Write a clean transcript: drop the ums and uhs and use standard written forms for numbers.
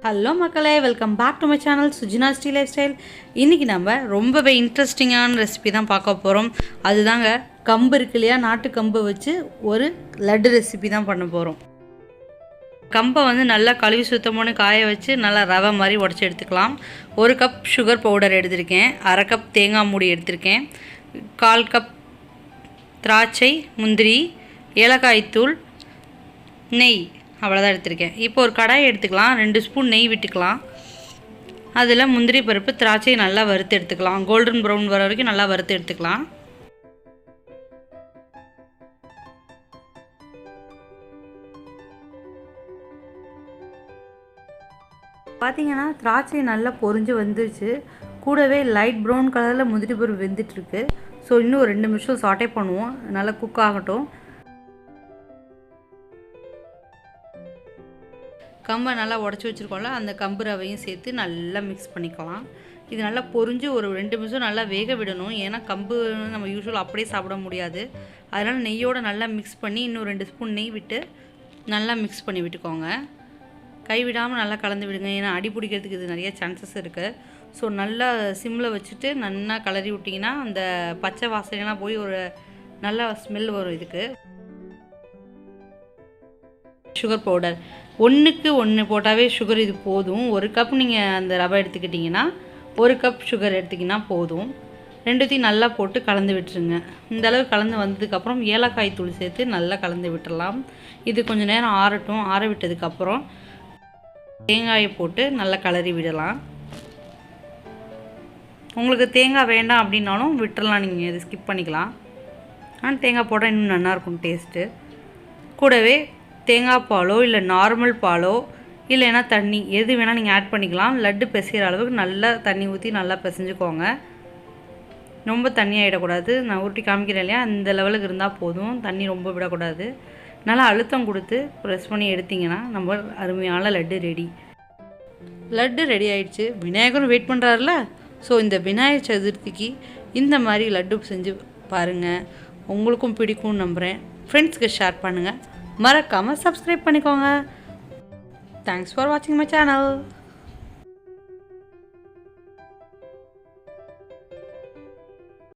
Hello மக்களே, welcome back to my channel Sujina Sri life style. இன்றைக்கி நம்ம ரொம்பவே இன்ட்ரெஸ்டிங்கான ரெசிபி தான் பார்க்க போகிறோம். அதுதாங்க கம்பு இருக்கு இல்லையா, நாட்டு கம்பை வச்சு ஒரு லட்டு ரெசிபி தான் பண்ண போகிறோம். கம்பை நல்லா கழுவி சுத்தமான காய வச்சு நல்லா ரவை மாதிரி உடச்சி எடுத்துக்கலாம். 1 கப் சுகர் பவுடர் எடுத்திருக்கேன், 1/2 கப் தேங்காய் மூடி எடுத்திருக்கேன், 1/4 கப் திராட்சை, முந்திரி, ஏலக்காய் தூள், நெய், அவ்வளோதான் எடுத்திருக்கேன். இப்போ ஒரு கடாய் எடுத்துக்கலாம், 2 ஸ்பூன் நெய் விட்டுக்கலாம். அதில் முந்திரி பருப்பு திராட்சையை நல்லா வறுத்து எடுத்துக்கலாம். கோல்டன் ப்ரௌன் வர வரைக்கும் நல்லா வறுத்து எடுத்துக்கலாம். பார்த்தீங்கன்னா திராட்சை நல்லா பொரிஞ்சு வந்துருச்சு. கூடவே லைட் ப்ரௌன் கலரில் முந்திரி பருப்பு வெந்துட்டுருக்கு. ஸோ இன்னும் ஒரு 2 நிமிஷம் சாட்டே பண்ணுவோம், நல்லா குக் ஆகட்டும். கம்பை நல்லா உடச்சி வச்சுருக்கோம்ல, அந்த கம்பு ரவையும் சேர்த்து நல்லா மிக்ஸ் பண்ணிக்கலாம். இது நல்லா பொரிஞ்சு ஒரு 2 நிமிஷம் நல்லா வேக விடணும். ஏன்னா கம்பு நம்ம யூஸ்வல் அப்படியே சாப்பிட முடியாது. அதனால் நெய்யோடு நல்லா மிக்ஸ் பண்ணி இன்னும் 2 ஸ்பூன் நெய் விட்டு நல்லா மிக்ஸ் பண்ணி விட்டுக்கோங்க. கை விடாமல் நல்லா கலந்து விடுங்க, ஏன்னா அடி பிடிக்கிறதுக்கு இது நிறைய சான்சஸ் இருக்குது. ஸோ நல்லா சிம்மில் வச்சுட்டு நல்லா கலரி விட்டிங்கன்னா அந்த பச்சை வாசனைலாம் போய் ஒரு நல்ல ஸ்மெல் வரும். இதுக்கு சுகர் பவுடர் 1க்கு 1 போட்டாவே சுகர் இது போதும். 1 கப் நீங்கள் அந்த ரவை எடுத்துக்கிட்டிங்கன்னா 1 கப் சுகர் எடுத்திங்கன்னா போதும். ரெண்டுத்தையும் நல்லா போட்டு கலந்து விட்டுருங்க. இந்தளவு கலந்து வந்ததுக்கப்புறம் ஏலக்காய் தூள் சேர்த்து நல்லா கலந்து விட்டுடலாம். இது கொஞ்சம் நேரம் ஆறட்டும். ஆற விட்டதுக்கப்புறம் தேங்காயை போட்டு நல்லா கலரி விடலாம். உங்களுக்கு தேங்காய் வேண்டாம் அப்படின்னாலும் விட்டுறலாம், நீங்கள் இது ஸ்கிப் பண்ணிக்கலாம். ஆனால் தேங்காய் போட்டால் இன்னும் நல்லாயிருக்கும் டேஸ்ட்டு. கூடவே தேங்காய் பாலோ இல்லை நார்மல் பாலோ இல்லைன்னா தண்ணி எது வேணால் நீங்கள் ஆட் பண்ணிக்கலாம். லட்டு பிசைகிற அளவுக்கு நல்லா தண்ணி ஊற்றி நல்லா பிசைஞ்சுக்கோங்க. ரொம்ப தண்ணி ஆகிடக்கூடாது. நான் உருட்டி காமிக்கிறேன் இல்லையா, அந்த லெவலுக்கு இருந்தால் போதும், தண்ணி ரொம்ப விடக்கூடாது. நல்லா அழுத்தம் கொடுத்து ப்ரெஸ் பண்ணி எடுத்திங்கன்னா நம்ம அருமையான லட்டு ரெடி. லட்டு ரெடி ஆகிடுச்சு. விநாயகரும் வெயிட் பண்ணுறாருல. ஸோ இந்த விநாயகர் சதுர்த்திக்கு இந்த மாதிரி லட்டு செஞ்சு பாருங்கள், உங்களுக்கும் பிடிக்கும்னு நம்புகிறேன். ஃப்ரெண்ட்ஸ்க்கு ஷேர் பண்ணுங்கள், மறக்காமல் சப்ஸ்கிரைப் பண்ணிக்கோங்க. தேங்க்ஸ் ஃபார் வாட்சிங் மை சேனல்.